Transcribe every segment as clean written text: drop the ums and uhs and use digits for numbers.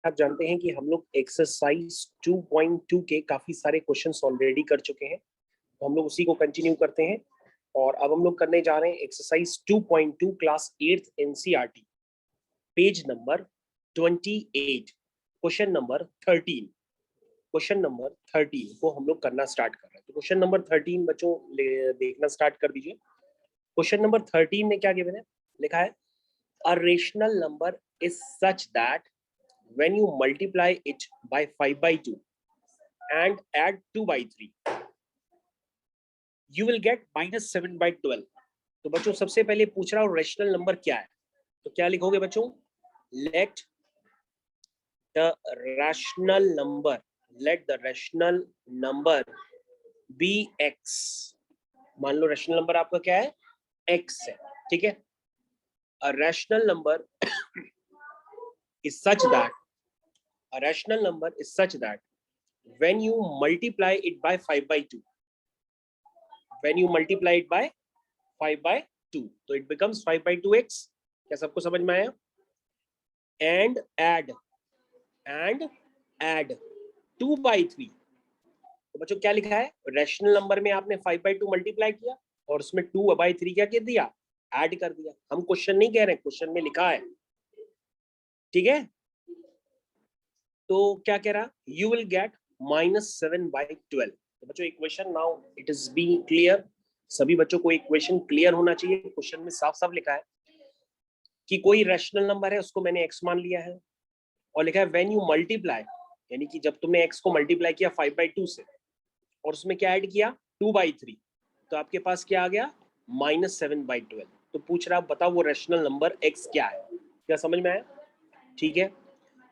आप जानते हैं कि हम लोग एक्सरसाइज 2.2 के काफी सारे क्वेश्चंस ऑलरेडी कर चुके हैं, तो हम लोग उसी को कंटिन्यू करते हैं। और अब हम लोग करने जा रहे हैं exercise 2.2 class 8th NCERT, page number 28, question number 13। Question number 13 को हम लोग करना स्टार्ट कर रहे हैं। तो क्वेश्चन नंबर 13 बच्चों देखना स्टार्ट कर दीजिए। क्वेश्चन नंबर 13 में क्या गिवन है, लिखा है a rational number is such that when you multiply it by 5/2 and add 2/3 you will get -7/12। तो बच्चों सबसे पहले पूछ रहा हूं रेशनल नंबर क्या है, तो क्या लिखोगे बच्चों, let the rational number be x। मान लो रेशनल नंबर आपका क्या है, x है, ठीक है। a rational number is such that when you multiply it by 5/2, तो it becomes 5/2x। क्या सबको समझ में आया? and add 2/3। तो बच्चों क्या लिखा है, रैशनल नंबर में आपने 5/2 मल्टीप्लाई किया और उसमें 2/3 क्या कर दिया, ऐड कर दिया। हम क्वेश्चन नहीं कह रहे, क्वेश्चन में लिखा है, ठीक है। तो क्या कह रहा, यू विल गेट -7/12। तो बच्चों equation now it is being clear. सभी बच्चों को इक्वेशन क्लियर होना चाहिए। क्वेश्चन में साफ साफ लिखा है कि कोई रैशनल नंबर है, उसको मैंने x मान लिया है, और लिखा है व्हेन यू मल्टीप्लाई, यानी कि जब तुमने x को मल्टीप्लाई किया 5/2 से और उसमें क्या ऐड किया 2/3, तो आपके पास क्या आ गया, -7/12। तो पूछ रहा, बताओ वो रैशनल नंबर x क्या है। क्या समझ में आया? ठीक है,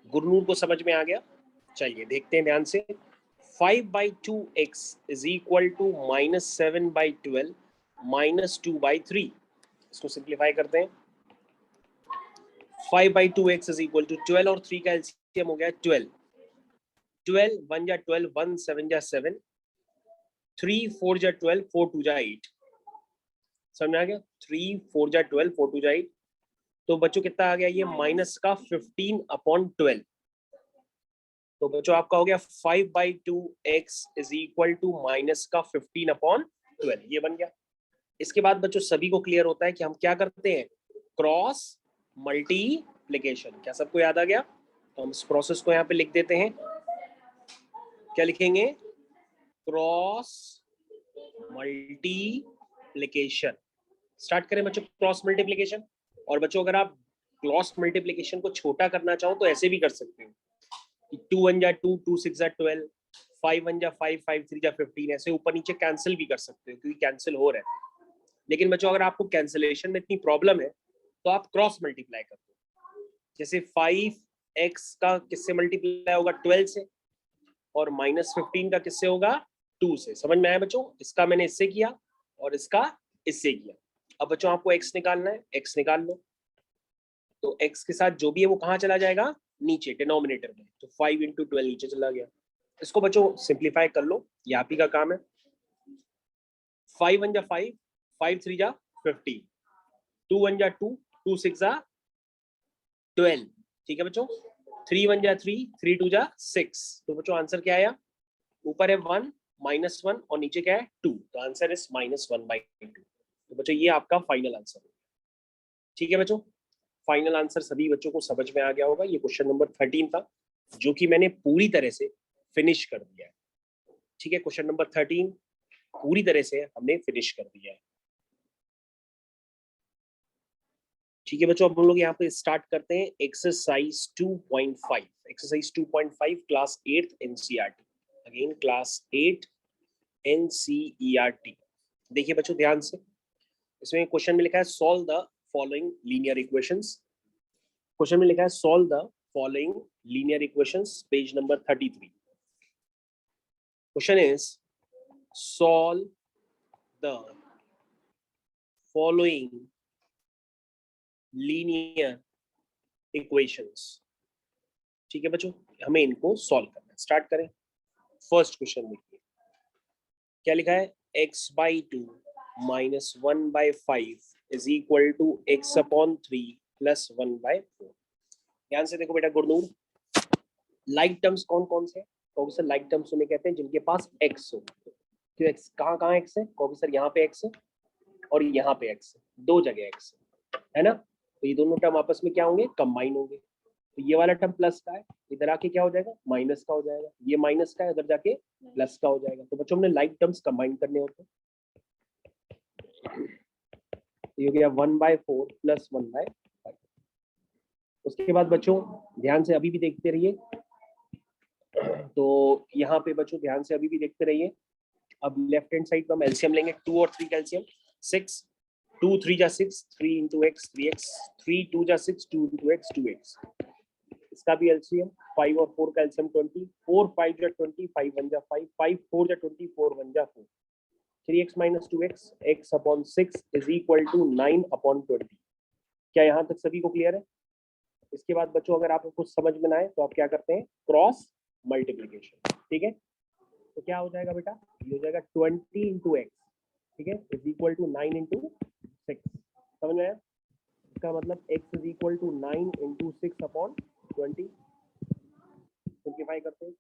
गुरनूर को समझ में आ गया। चलिए देखते हैं ध्यान से। 5/2x is equal to -7/12 -2/3। इसको सिंप्लीफाई करते हैं। 5/2x इज इक्वल टू 12 और 3 का एलसीएम हो गया 12। 12 1 जा 12, 1 7 जा 7, 3 4 जा 12, 4 2 जा 8। समझ में आ गया? 3 4 जा 12, 4 2 जा 8। तो बच्चों कितना आ गया, ये माइनस का 15/12। तो बच्चों आपका हो गया 5/2x is equal to minus का 15/12, ये बन गया। इसके बाद बच्चों सभी को क्लियर होता है कि हम क्या करते हैं, क्रॉस मल्टीप्लिकेशन। क्या सबको याद आ गया? तो हम इस प्रोसेस को यहाँ पे लिख देते हैं। क्या लिखेंगे, क्रॉस मल्टीप्लिकेशन। स्टार्ट करें बच्चों क्रॉस मल्टीप्लिकेशन। और बच्चों अगर आप क्रॉस मल्टीप्लिकेशन को छोटा करना चाहो तो ऐसे भी कर सकते हो, 2 1 जा 2, 2 6 जा 12, 5 1 जा 5, 5 3 जा 15। ऐसे ऊपर नीचे कैंसिल भी कर सकते हो क्योंकि कैंसिल हो रहा है। लेकिन बच्चों अगर आपको कैंसिलेशन में इतनी प्रॉब्लम है तो आप क्रॉस मल्टीप्लाई कर दो। जैसे 5x का किससे मल्टीप्लाई होगा, 12 से, और -15 का किससे होगा, 2 से। समझ में आया बच्चों? इसका मैंने इससे किया और इसका इससे किया। अब बच्चों आपको x निकालना है, x निकाल लो। तो x के साथ जो भी है वो कहाँ चला जाएगा, नीचे डिनोमिनेटर में। तो 5 × 12 नीचे चला गया। इसको बच्चों सिंप्लीफाई कर लो, ये आप ही का काम है। 5 1 जा 5, 5 3 जा 15, 2 1 जा 2, 2 6 जा 12। ठीक है बच्चों, 3 1 जा 3, 3 2 जा 6। तो बच्चों आंसर क्या आया, ऊपर है 1 -1 और नीचे क्या है 2। तो आंसर इज -1/2। तो बच्चों ये आपका फाइनल आंसर है। ठीक है बच्चों, फाइनल आंसर सभी बच्चों को समझ में आ गया होगा। ये क्वेश्चन नंबर 13 था जो कि मैंने पूरी तरह से फिनिश कर दिया है। ठीक है, क्वेश्चन नंबर 13 पूरी तरह से हमने फिनिश कर दिया है। ठीक है बच्चों, अब हम लोग यहाँ पे स्टार्ट करते हैं exercise 2.5। Exercise 2.5 class 8th NCERT. Again class 8 NCERT. देखिए बच्चों ध्यान से, इसमें क्वेश्चन में लिखा है solve the following linear equations. Question में लिखा है solve the following linear equations, page number 33। Question is solve the following linear equations. ठीक है बच्चों, हमें इनको सॉल्व करना है। स्टार्ट करें। फर्स्ट क्वेश्चन देखिए, क्या लिखा है, x/2 - 1/5 is equal to x/3 + 1/4। ध्यान से देखो बेटा गुरनूर, लाइक टर्म्स कौन कौन से? कहोगे सर लाइक टर्म्स उन्हें कहते हैं जिनके पास x हो। क्यों x? कहाँ कहाँ x है? कहोगे सर यहाँ पे x है और यहाँ पे x है, दो जगह x है ना। तो ये दोनों टर्म आपस में क्या होंगे? कंबाइन होंगे। तो ये वाला टर्म प्लस का है, इधर आके क्या हो जाएगा? माइनस का हो जाएगा। ये माइनस का है, इधर जाके प्लस का हो जाएगा। तो बच्चों हमने लाइक टर्म्स कंबाइन करने होते हैं। ये हो गया 1/4 प्लस 1/5। उसके बाद बच्चों ध्यान से अभी भी देखते रहिए। तो यहाँ पे बच्चों ध्यान से अभी भी देखते रहिए। अब लेफ्ट हैंड साइड पर हम एलसीएम लेंगे, 2 और 3 का एलसीएम 6, 2 3 जा 6, 3 into x 3x, 3 2 जा 6, 2 into x 2x। इसका भी एलसीएम 5 और 4 का एलसीएम 20, 4 5 जा 20, 5 1 जा 5, 5 4 जा 20, 4 1 जा 4। 3x minus 2x x upon 6 is equal to 9 upon 20। क्या यहाँ तक सभी को क्लियर है? इसके बाद बच्चों अगर आपको कुछ समझ में ना आए तो आप क्या करते हैं? Cross multiplication. ठीक है, तो क्या हो जाएगा बेटा? ये हो जाएगा 20 into x, ठीक है, इज इक्वल टू 9 into 6। समझ में आया? इसका मतलब x is equal to 9 into 6 upon 20। Simplify करते हैं।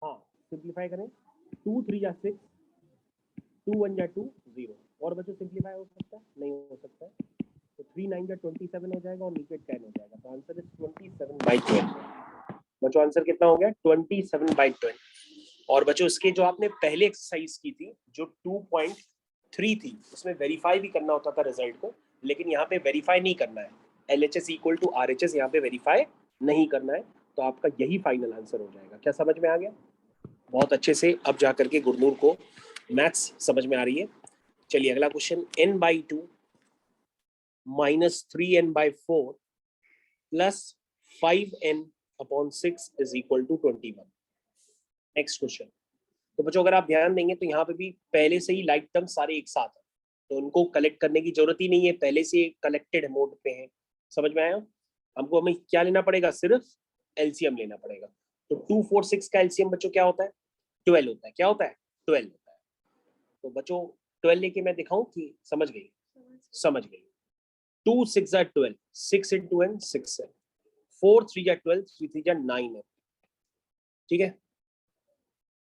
हाँ सिंप्लीफाई करें। 2 3 जा 6, 2 1 जा 2 0। और बच्चों सिंप्लीफाई हो सकता है? नहीं हो सकता है। तो 3 9 जा 27 हो जाएगा और नीचे 10 हो जाएगा। तो आंसर इज 27/12। बच्चों आंसर कितना हो गया? 27/12। और बच्चों इसके जो आपने पहले एक्सरसाइज की थी जो 2.3 थी, उसमें वेरीफाई भी करना होता था रिजल्ट को, लेकिन यहाँ पे वेरीफाई नहीं करना है। LHS इक्वल टू RHS यहाँ पे वेरीफाई नहीं करना है। तो आपका यही फाइनल आंसर हो जाएगा। क्या समझ में आ गया? बहुत अच्छे से अब जा करके गुरनूर को मैथ्स समझ में आ रही है। चलिए अगला question, n/2 minus 3n/4 plus 5n/6 is equal to 21। Next question. तो बच्चों अगर आप ध्यान देंगे तो यहाँ पे भी पहले से ही लाइक टर्म सारे एक साथ हैं, तो उनको कलेक्ट करने की जरूरत ही नहीं है, पहले से कलेक्टेड मोड पे है। समझ में आया? हमको हमें क्या लेना पड़ेगा? सिर्फ एलसीएम लेना पड़ेगा। तो 2 4 6 का एलसीएम बच्चों क्या होता है? 12 होता है। क्या होता है? 12 होता है। तो बच्चों 12 लेके मैं दिखाऊं कि समझ गई? समझ गई। 2 6 जा 12, 6 into n 6 है, 4 3 जा 12, 3 3 जा 9 है। ठीक है,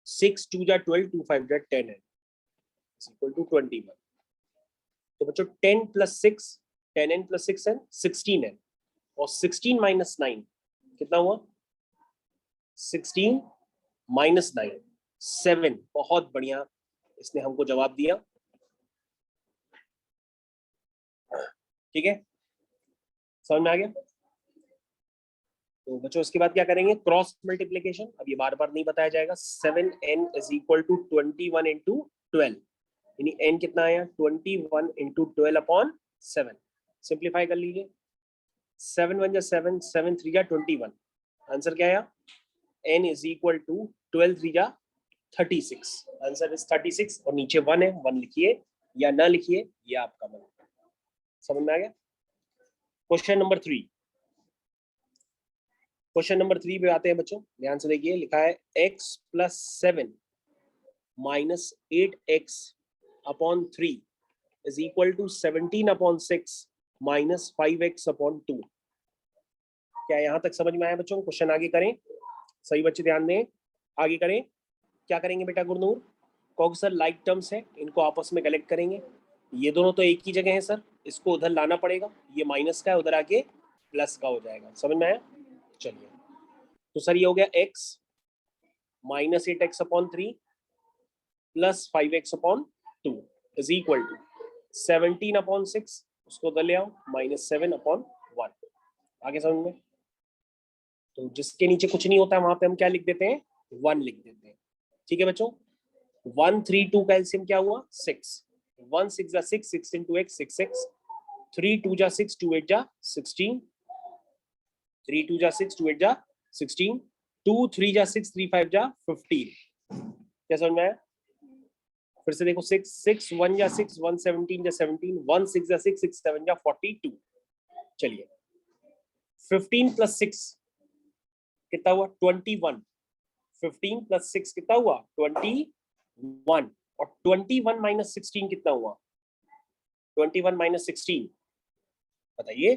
6 2 जा 12, 2 5 जा 10 है, इक्वल टू 21। तो बच्चों 10 प्लस 6, 10n प्लस 6n 16 है, और 16 माइनस 9 कितना हुआ? 16 माइनस 9 7। बहुत बढ़िया, इसने हमको जवाब दिया। ठीक है, समझ में आ गया? तो बच्चों इसके बाद क्या करेंगे? Cross multiplication. अब ये बार बार नहीं बताया जाएगा। 7n is equal to 21 into 12, यानी n कितना आया? 21 into 12 अपॉन 7। सिंप्लीफाई कर लीजिए। 7 1 जा 7, 7 3 जा 21। आंसर क्या आया? n इज इक्वल टू 12 3 जा 36। आंसर इज 36, और नीचे 1 है, 1 लिखिए या ना लिखिए, ये आपका मन। समझ में आ गया? Question number 3। क्वेश्चन नंबर 3 पे आते हैं बच्चों, ध्यान से देखिए। लिखा है x plus 7 minus 8x upon 3 is equal to 17 upon 6 minus 5x upon 2। क्या यहाँ तक समझ में आया बच्चों? क्वेश्चन आगे करें, सही बच्चे ध्यान दें, आगे करें। क्या करेंगे बेटा गुरनूर? कहोगे सर लाइक टर्म्स है, इनको आपस में कलेक्ट करेंगे। ये दोनों तो एक ही जगह है सर, इसको उधर लाना पड़ेगा। ये माइनस का है, उधर आके प्लस का हो जाएगा। समझ में आया? चलिए, तो सर ये हो गया x minus 8x upon 3 plus 5x upon 2 is equal to 17 upon 6, उसको उधर ले आओ, माइनस 7 अपॉन 1। आगे समझ में? तो जिसके नीचे कुछ नहीं होता वहां पे हम क्या लिख देते हैं? 1 लिख देते हैं। ठीक है बच्चों, 1 3 2 का एलसीएम क्या हुआ? 6। 1 6 जा 6, 6 into x 6 6, 3 2 जा 6, 2 8 जा 16, 3 2 जा 6, 2 8 जा 16, 2 3 जा 6, 3 5 जा 15। क्या समझ में आया? फिर से देखो, 6 6 1 जा 6, 1 17 जा 17, 1 6 जा 6, 6 7 जा 42। चलिए, 15 प्लस 6 कितना हुआ? 21। 15 प्लस 6 कितना हुआ? 21। और 21 माइनस 16 कितना हुआ? 21 माइनस 16 बताइए।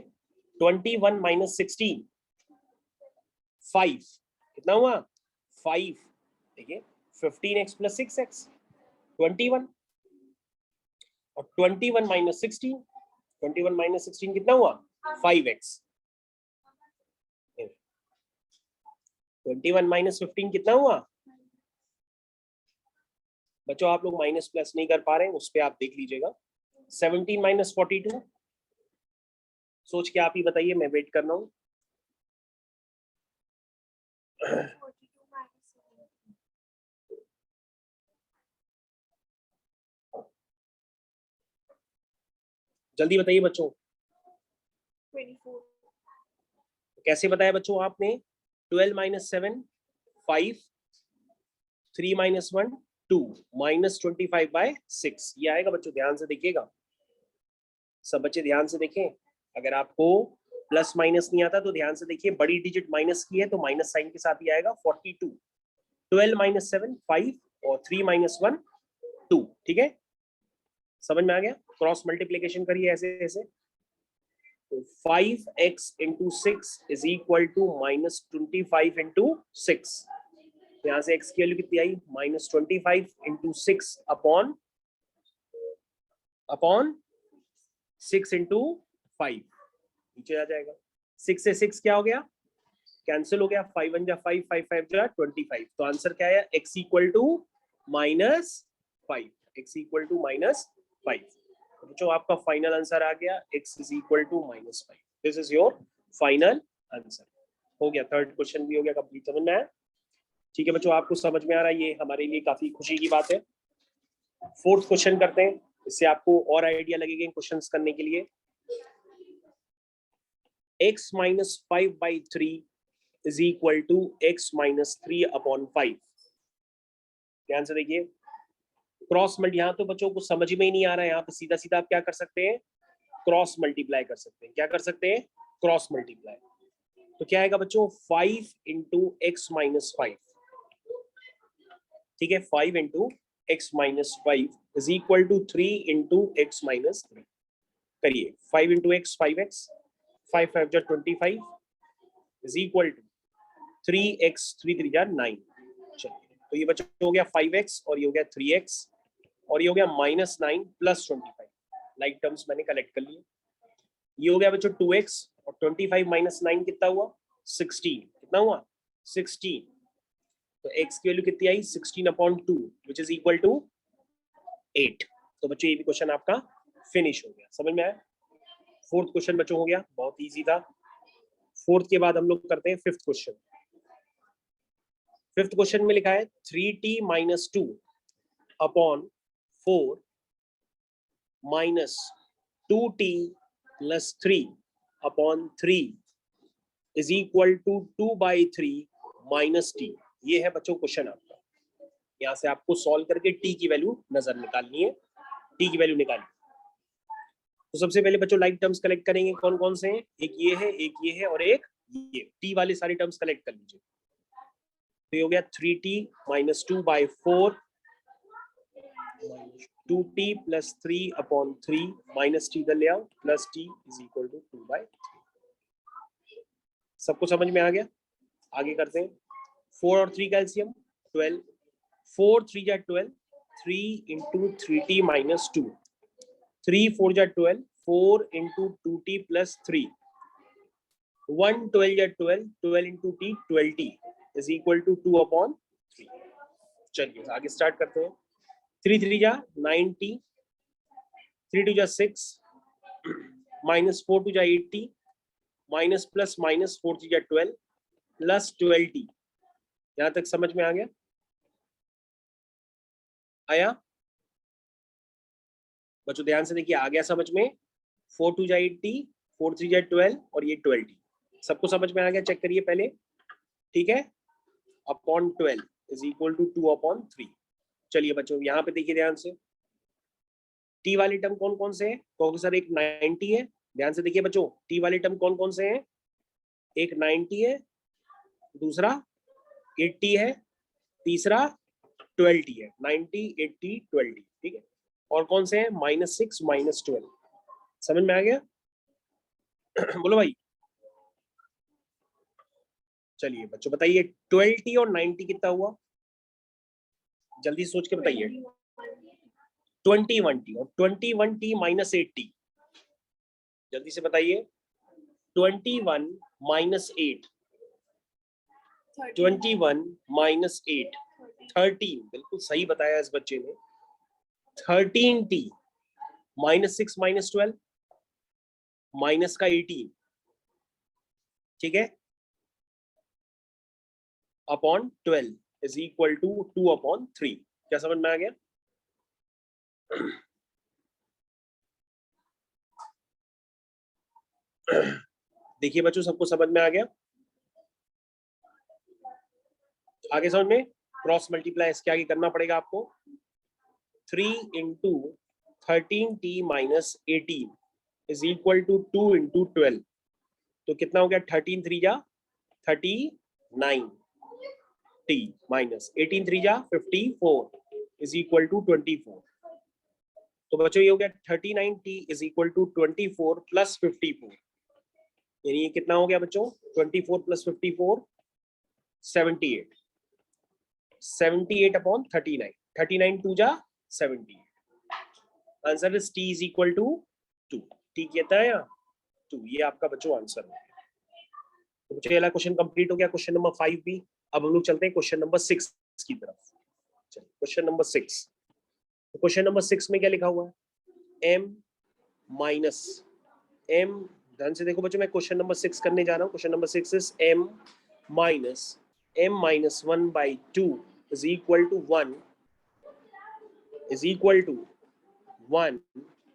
21 माइनस 16 5 कितना हुआ 5, देखिए 15x प्लस 6x 21 और 21 माइनस 16, 21 माइनस 16 कितना हुआ 5x, 21 माइनस 15 कितना हुआ बच्चों, आप लोग माइनस प्लस नहीं कर पा रहे हैं, उस पर आप देख लीजिएगा। 17 माइनस 42, सोच के आप ही बताइए, मैं वेट कर रहा हूँ। जल्दी बताइए बच्चों। 24। कैसे बताया बच्चों आपने? 12 माइनस 7 5, 3 माइनस 1 2, माइनस 25 बाय 6, ये आएगा बच्चों, ध्यान से देखिएगा, सब बच्चे ध्यान से देखें। अगर आपको प्लस माइनस नहीं आता तो ध्यान से देखिए, बड़ी डिजिट माइनस की है तो माइनस साइन के साथ ही आएगा 42। 12 माइनस 7 5 और 3 माइनस 1 2, ठीक है, समझ में आ गया? क्रॉस मल्टीप्लीकेशन करिए ऐसे ऐसे, तो 5x into 6 is equal to minus 25 into 6, यहाँ से x की वैल्यू कितनी आई माइनस 25 इंटू 6 अपॉन 6 इंटू 5, नीचे आ जाएगा। 6 से 6 क्या हो गया, कैंसिल हो गया, 5 1 जा 5, 5 5 जा 25, तो आंसर क्या आया x equal to minus 5, x equal to minus 5। बच्चों आपका फाइनल आंसर आ गया x is equal to minus 5, this is your final answer. हो गया, थर्ड क्वेश्चन भी हो गया कंप्लीट, समझ में आया? ठीक है बच्चों, आपको समझ में आ रहा है, ये हमारे लिए काफी खुशी की बात है। फोर्थ क्वेश्चन करते हैं, इससे आपको और आइडिया लगेगा क्वेश्चंस करने के लिए। x minus 5 by 3 is equal to x minus 3 upon 5। ध्यान से देखिए, क्रॉस मल्टी, यहाँ तो बच्चों को समझ में ही नहीं आ रहा है, यहाँ पे सीधा सीधा आप क्या कर सकते हैं, क्रॉस मल्टीप्लाई कर सकते हैं। क्या कर सकते हैं? Cross multiply. तो क्या आएगा बच्चों 5 इंटू एक्स माइनस 5, ठीक है, 5 into x minus 5 is equal to 3 into x minus 3। करिए 5 इंटू एक्स 5x, 5 5 जा 25 इज इक्वल टू 3x 3 3 जा 9। चलिए, तो ये बच्चों हो गया 5x और ये हो गया 3x और ये हो गया माइनस 9 प्लस 25, लाइक टर्म्स मैंने कलेक्ट कर लिए। ये हो गया बच्चों 2x और 25 माइनस 9 कितना हुआ 16, कितना हुआ 16, तो x की वैल्यू कितनी आई 16 upon 2 which is equal to 8। तो बच्चों ये भी क्वेश्चन आपका फिनिश हो गया, समझ में आया? फोर्थ क्वेश्चन बच्चों हो गया, बहुत इजी था। फोर्थ के बाद हम लोग करते हैं फिफ्थ क्वेश्चन। फिफ्थ क्वेश्चन में लिखा है 3t minus 2 upon 4 minus 2t plus 3 upon 3 is equal to 2 by 3 minus t. ये है बच्चों क्वेश्चन आपका, यहाँ से आपको सॉल्व करके t की वैल्यू नजर निकालनी है, t की वैल्यू निकालनी। तो सबसे पहले बच्चों लाइक टर्म्स कलेक्ट करेंगे, कौन कौन से हैं, एक ये है, एक ये है और एक ये, t वाले सारे टर्म्स कलेक्ट कर लीजिए। तो ये हो गया 3t minus 2 by 4 2t plus 3 upon 3 minus t कर ले आओ plus t is equal to 2 by 3। सबको समझ में आ गया? आगे करते हैं। 4 और 3 का एलसीएम 12, 4 3 जा 12, 3 इंटू 3t माइनस 2, 3 4 जा 12, 4 इंटू 2t प्लस 3, 1 12 जा 12, 12 into t 12t is equal to 2 upon 3। चलिए आगे स्टार्ट करते हैं। 3 3 जा 9t, 3 2 जा 6, माइनस 4 2 जा 8t, माइनस प्लस माइनस 4 3 जा 12 प्लस 12t। यहां तक समझ में आ गया? आया बच्चों? ध्यान से देखिए, आ गया समझ में? 4 2 जा 8t, 4 3 जा 12 और ये 12t, सबको समझ में आ गया? चेक करिए पहले, ठीक है, upon 12 is equal to 2 upon 3। चलिए बच्चों यहाँ पे देखिए ध्यान से, टी वाले टर्म कौन कौन से हैं? कहोगे सर एक 90 है, ध्यान से देखिए बच्चों, टी वाले टर्म कौन कौन से हैं? एक 90 है, दूसरा 80 है, तीसरा 12t है, 90 80 12t, ठीक है, और कौन से हैं? -6 -12। समझ में आ गया? बोलो भाई। चलिए बच्चों बताइए 12t और 9t कितना हुआ, जल्दी सोच के बताइए। 21t और 21t माइनस 8t, जल्दी से बताइए। 21 माइनस 8, 21 माइनस 8, 13, बिल्कुल सही बताया इस बच्चे ने। 13t माइनस 6 माइनस 12 माइनस का 18, ठीक है, upon 12 is equal to 2 upon 3। क्या समझ में आ गया? देखिए बच्चों सबको समझ में आ गया? आगे समझ में? क्रॉस मल्टीप्लाई इसके आगे करना पड़ेगा आपको। 3 into 13t minus 18 is equal to 2 into 12, तो कितना हो गया? 13 3 जा 39 t माइनस 18 3 जा 54 इज इक्वल टू 24। तो बच्चों ये हो गया 39t is equal to 24 plus 54, यानी ये कितना हो गया बच्चों? 24 प्लस 54 78, 78 अपॉन 39, 39 2 जा 78। Answer is t is equal to 2। ठीक कहता है 2, ये आपका बच्चों आंसर है। तो बच्चों ये वाला क्वेश्चन कंप्लीट हो गया, क्वेश्चन नंबर 5 भी। अब हम लोग चलते हैं क्वेश्चन नंबर 6 की तरफ। चलिए क्वेश्चन नंबर 6, तो क्वेश्चन नंबर 6 में क्या लिखा हुआ है? m माइनस m, ध्यान से देखो बच्चों, मैं क्वेश्चन नंबर 6 करने जा रहा हूँ। Question number 6 is m minus 1 by 2 is equal to 1 is equal to 1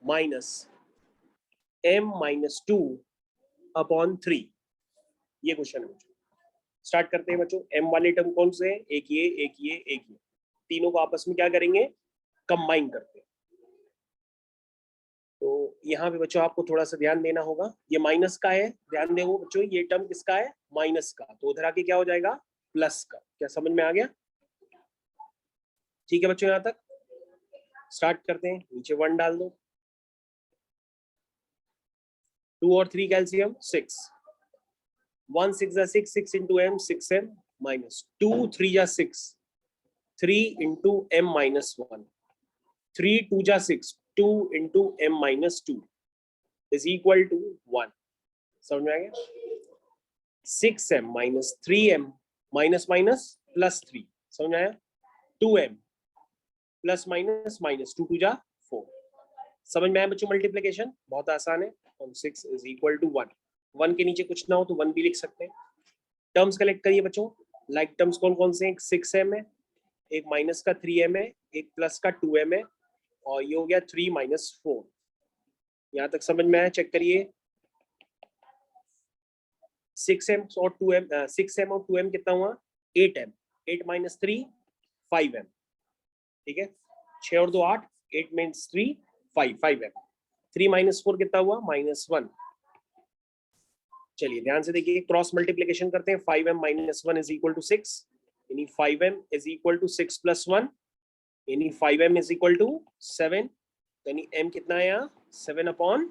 minus m minus 2 upon 3। ये क्वेश्चन है बच्चों। स्टार्ट करते हैं बच्चों। m वाले टर्म कौन से हैं? एक ये, एक ये, एक ये, तीनों को आपस में क्या करेंगे? कंबाइन करते हैं। तो यहाँ पे बच्चों आपको थोड़ा सा ध्यान देना होगा, ये माइनस का है, ध्यान देंगे बच्चों, ये टर्म किसका है? माइनस का, तो उधर आके क्या हो जाएगा? प्लस का। क्या समझ में आ गया? ठीक है बच्चों, यहाँ तक स्टार्ट करते हैं। नीचे 1 डाल दो। 2 और 3 कैल्शियम 6, 1 6 जा 6, 6 इंटू m 6m माइनस 2 3 जा 6, 3 इंटू m माइनस 1, 3 2 जा 6, 2 into m minus 2 is equal to 1। समझ में आ गया? 6m minus 3m minus minus plus 3, समझ में आया? 2m प्लस माइनस माइनस 2 2 जा 4। समझ में आया बच्चों? मल्टीप्लिकेशन बहुत आसान है। 6 इज इक्वल टू 1, 1 के नीचे कुछ ना हो तो 1 भी लिख सकते हैं। टर्म्स कलेक्ट करिए बच्चों। लाइक टर्म्स कौन कौन से हैं? एक 6m है, एक माइनस का 3m है, एक प्लस का 2m है, और ये हो गया 3 माइनस 4। यहाँ तक समझ में आया? चेक करिए। 6m और 2m, 6m और 2m कितना हुआ? 8m, 8 माइनस 3 5m, ठीक है, 6 और 2 8, 8 माइनस 3 5m, 3 माइनस 4 कितना हुआ? माइनस 1। चलिए ध्यान से देखिए, क्रॉस मल्टीप्लिकेशन करते हैं। 5m minus 1 is equal to 6, यानी 5m is equal to 6 plus 1, यानी 5m इज इक्वल टू 7, यानी m कितना है यहाँ? 7 अपॉन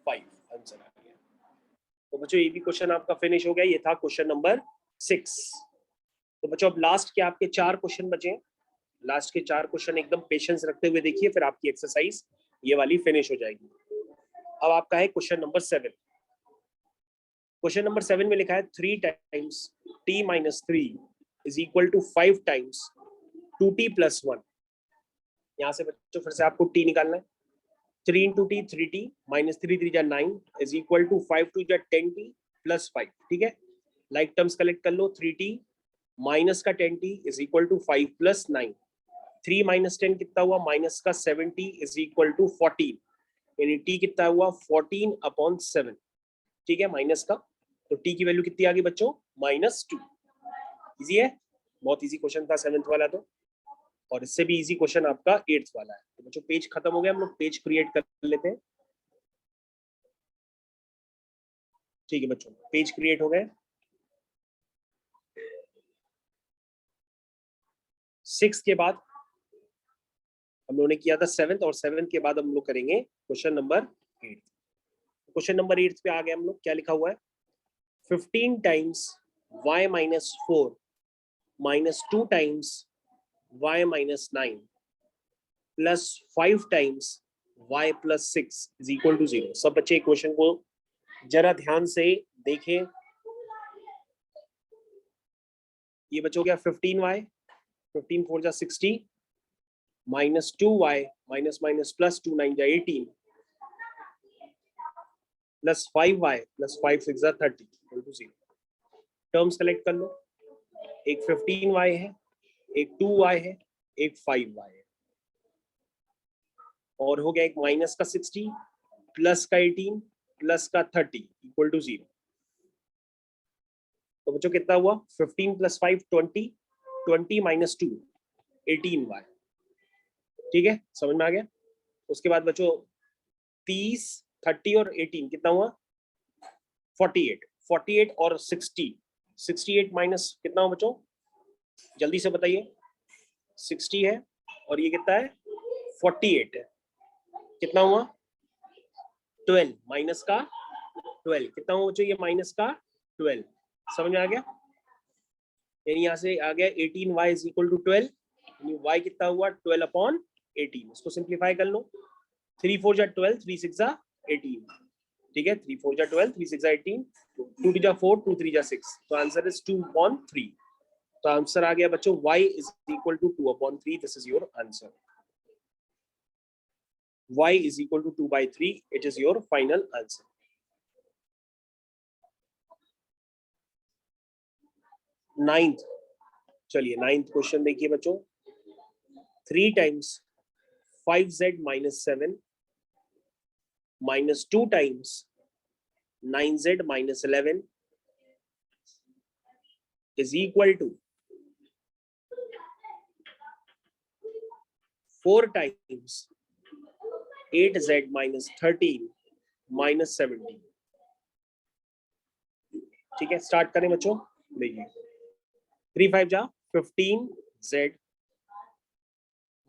5 आंसर आ गया। तो बच्चों ये भी क्वेश्चन आपका फिनिश हो गया। ये था क्वेश्चन नंबर 6। तो बच्चों अब लास्ट के आपके 4 क्वेश्चन बचे हैं। लास्ट के 4 क्वेश्चन एकदम पेशेंस रखते हुए देखिए, फिर आपकी एक्सरसाइज ये वाली फिनिश हो जाएगी। अब आपका है क्वेश्चन नंबर 7। क्वेश्चन नंबर 7 में लिखा है 3 times t minus 3 is equal to 5 times 2t plus 1। यहाँ से बच्चों फिर से आपको t निकालना है। 3 इंटू टी 3t माइनस 3 3 जा 9 इज इक्वल टू 5 2 जा 10t प्लस 5, ठीक है। लाइक टर्म्स कलेक्ट कर लो। 3t माइनस का 10t is equal to 5 plus 9, 3 minus 10 कितना हुआ? माइनस का 7t इज इक्वल टू 14, यानी t कितना हुआ? 14 अपॉन 7, ठीक है, माइनस का। तो t की वैल्यू कितनी आ गई बच्चों? -2। इजी है, बहुत इजी क्वेश्चन था 7th वाला तो, और इससे भी इजी क्वेश्चन आपका 8th वाला है। तो बच्चों पेज खत्म हो गया, हम लोग पेज क्रिएट कर लेते हैं। ठीक है बच्चों, पेज क्रिएट हो गए। 6 के बाद हम लोगों ने किया था 7th, और 7th के बाद हम लोग करेंगे क्वेश्चन नंबर 8। क्वेश्चन नंबर 8 पे आ गए हम लोग। क्या लिखा हुआ है? 15 times y minus 4 minus 2 times y minus 9 plus 5 times y plus 6 is equal to 0। सब बच्चे क्वेश्चन को जरा ध्यान से देखें। ये बच्चों क्या 15y 15 4 जा 60 minus 2y minus minus plus 2 9 जा 18 plus 5y plus 5 6 जा 30 equal to 0। टर्म्स कलेक्ट कर लो। एक 15y है, एक 2y है, एक 5y है, और हो गया एक माइनस का 60 प्लस का 18 प्लस का 30 इक्वल टू 0। तो बच्चों कितना हुआ 15 प्लस 5 20 20 माइनस 2 18y। ठीक है, समझ में आ गया। उसके बाद बच्चों 30 30 और 18 कितना हुआ 48 48 और 60 68 माइनस कितना हुआ बच्चों, जल्दी से बताइए। 60 है और ये कितना है 48 है, कितना हुआ 12 माइनस का 12 कितना हुआ बच्चों, ये माइनस का 12। समझ में आ गया। यानी यहाँ से आ गया 18y इज इक्वल टू 12, यानी y कितना हुआ 12 अपॉन 18। इसको सिंप्लीफाई कर लो। 3 4 जा 12 3 6 जा 18। ठीक है, 3 4 जा 12 3 6 जा 18 2 2 जा 4 2 3 जा 6। तो आंसर इज 2 अपॉन 3। तो आंसर आ गया बच्चों y is equal to 2 upon 3। This is your answer. y is equal to 2 by 3. It is your final answer. Ninth, चलिए नाइन्थ क्वेश्चन देखिए बच्चों। 3 times 5z minus 7 minus 2 times 9z minus 11 is equal to 4 times 8z minus 13 minus 17। ठीक है, start करें बच्चों। देखिए 3 5 जा 15z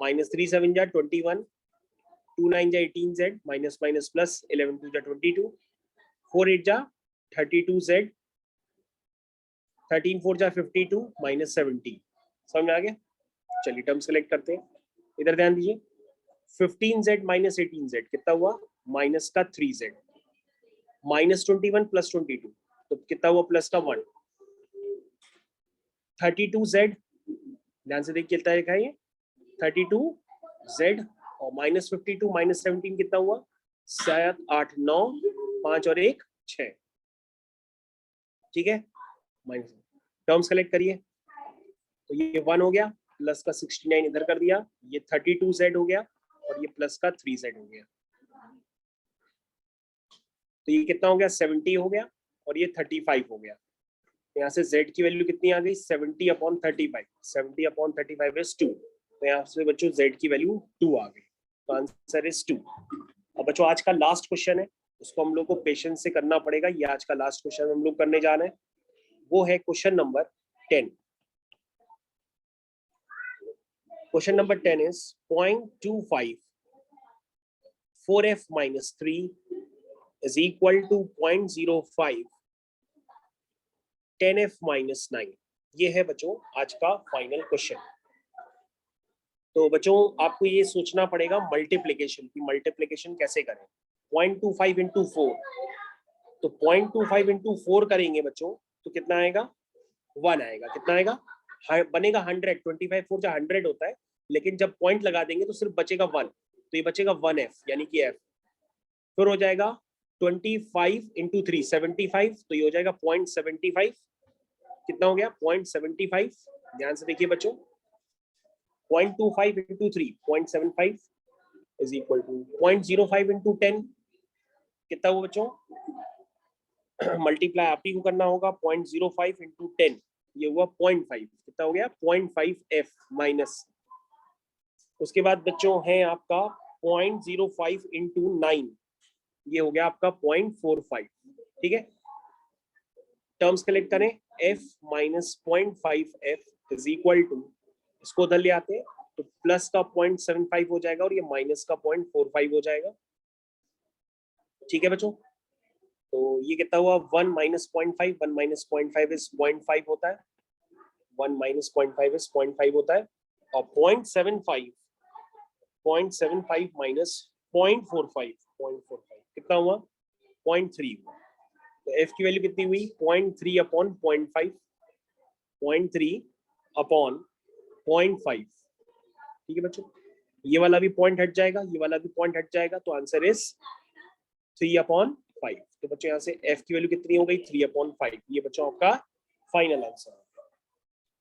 minus 3 7 जा 21 2 9 जा 18z minus minus plus 11 2 जा 22 4 8 जा 32z 13 4 जा 52 minus 17। समझ में आ गया। चलिए टर्म सेलेक्ट करते हैं। इधर ध्यान दीजिए 15z minus 18z कितना हुआ माइनस का 3z minus 21 plus 22 तो कितना हुआ प्लस का 1। 32z ध्यान से देखिए कितना लिखा है ये 32z और minus 52 minus 17 कितना हुआ 7 8 9 5 और 1 6। ठीक है, माइनस टर्म्स कलेक्ट करिए। तो ये 1 हो गया प्लस का 69 इधर कर दिया, ये 32z हो गया और ये प्लस का 3z हो गया। तो ये कितना हो गया 70 हो गया और ये 35 हो गया। यहाँ से z की वैल्यू कितनी आ गई 70 अपॉन 35। 70 upon 35 is 2। तो यहाँ से बच्चों z की वैल्यू 2 आ गई। तो आंसर इज 2। अब बच्चों आज का लास्ट क्वेश्चन है, उसको हम लोग को पेशेंस से करना पड़ेगा। ये आज का लास्ट क्वेश्चन हम लोग करने जा रहे हैं, वो है question number 10। Question number 10 is 0.25 4f minus 3 is equal to 0.05 10f minus 9। ये है बच्चों आज का फाइनल क्वेश्चन। तो बच्चों आपको ये सोचना पड़ेगा मल्टीप्लिकेशन की, मल्टीप्लिकेशन कैसे करें। 0.25 into 4, तो 0.25 into 4 करेंगे बच्चों तो कितना आएगा 1 आएगा। कितना आएगा बनेगा 100। 25 4 जा 100 होता है, लेकिन जब पॉइंट लगा देंगे तो सिर्फ बचेगा 1, तो ये बचेगा 1f यानी कि f। फिर हो जाएगा 25 into 3 75, तो ये हो जाएगा 0.75। कितना हो गया 0.75। ध्यान से देखिए बच्चों 0.25 into 3 0.75 is equal to 0.05 into 10। कितना हुआ बच्चों मल्टीप्लाई आप ही को करना होगा। 0.05 into 10 ये हुआ 0.5। कितना हो गया 0.5f माइनस। उसके बाद बच्चों है आपका 0.05 into 9, ये हो गया आपका 0.45। ठीक है, टर्म्स कलेक्ट करें f minus 0.5f is equal to, इसको उधर ले आते हैं तो प्लस का 0.75 हो जाएगा और ये माइनस का 0.45 हो जाएगा। ठीक है बच्चों, तो ये कितना हुआ 1 माइनस 0.5, 1 माइनस 0.5 इज 0.5 होता है, 1 माइनस 0.5 इज 0.5 होता है, और 0.75 माइनस 0.45 कितना हुआ 0.3 हुआ। तो f की वैल्यू कितनी हुई 0.3 अपॉन 0.5, 0.3 अपॉन 0.5। ठीक है बच्चों, ये वाला भी पॉइंट हट जाएगा, ये वाला भी पॉइंट हट जाएगा, तो आंसर इज 3/5। तो बच्चों यहाँ से f की वैल्यू कितनी हो गई 3/5। ये बच्चों आपका फाइनल आंसर है।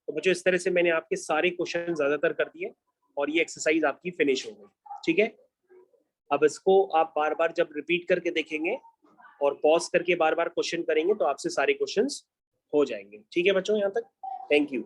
तो बच्चों इस तरह से मैंने आपके सारे क्वेश्चन ज्यादातर कर दिए और ये एक्सरसाइज आपकी फिनिश हो गई। ठीक है, अब इसको आप बार बार जब रिपीट करके देखेंगे और पॉज करके बार बार क्वेश्चन करेंगे तो आपसे सारे क्वेश्चंस हो जाएंगे। ठीक है बच्चों, यहाँ तक थैंक यू।